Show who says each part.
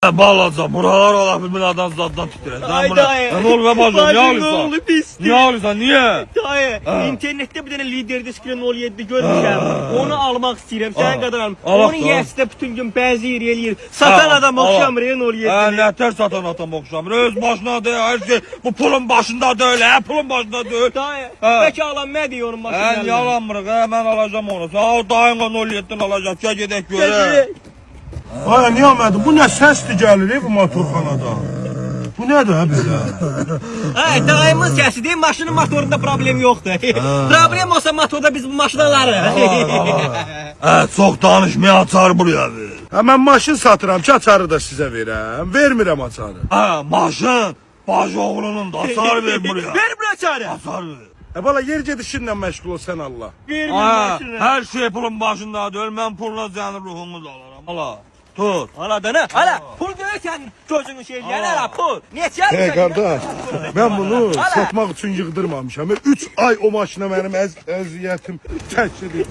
Speaker 1: Balaca, buralar ola bilmeden zaddan titrez.
Speaker 2: Ay dayı.
Speaker 1: Ne olur be bacım, niye
Speaker 2: Bacım
Speaker 1: alırsan?
Speaker 2: oğlu pistir.
Speaker 1: Niye alırsan, niye?
Speaker 2: Dayı, internette bir tane liderde skrin 07 görmüşəm. Onu almaq istəyirəm, sən qədər alım.
Speaker 1: Allah
Speaker 2: Onu
Speaker 1: da.
Speaker 2: yəsdə bütün gün bəzir eləyir. Satan adam oxşamır 07.
Speaker 1: Nətər satan adam oxşamır, öz başına deyil, her şey bu pulun başında deyil, pulun başında deyil.
Speaker 2: Dayı,
Speaker 1: Ha.
Speaker 2: bəlkə alan nə deyir onun maşını?
Speaker 1: Niye alamırıq, mən alacağım onu. Sən o dayınla 07'den alacaq, gəl gedək görək.
Speaker 3: Ay Niyamədim, bu nə səsdir gəlir bu motorxanada? Bu nədir hə belə?
Speaker 2: Ay, dayımın səsidir, maşının motorunda problem yoxdur. Problem olsa motorda biz bu maşını alarıq.
Speaker 1: Çox danışmaya açar buraya ver.
Speaker 3: Hə mən maşın satıram ki, açarı da sizə verəm. Vermirəm açarı.
Speaker 1: Maşın, baş oğlunun da açar ver buraya.
Speaker 2: Ver bura çare.
Speaker 1: Açar ver.
Speaker 3: Bala yer gedişinlə məşğul ol sən Allah.
Speaker 2: Ver maşını.
Speaker 1: Her şey pulun başında deyil, mən pulla sənin ruhunu da alaram. Ala, tut.
Speaker 2: Ala dana, ala. Pul görürsən gözünü şey eləyən, ala pul. Neçə?
Speaker 3: Hey qardaş, mən bunu satmaq üçün yığdırmamışam. 3 ay o maşına mənim əziyyətim çəkdi.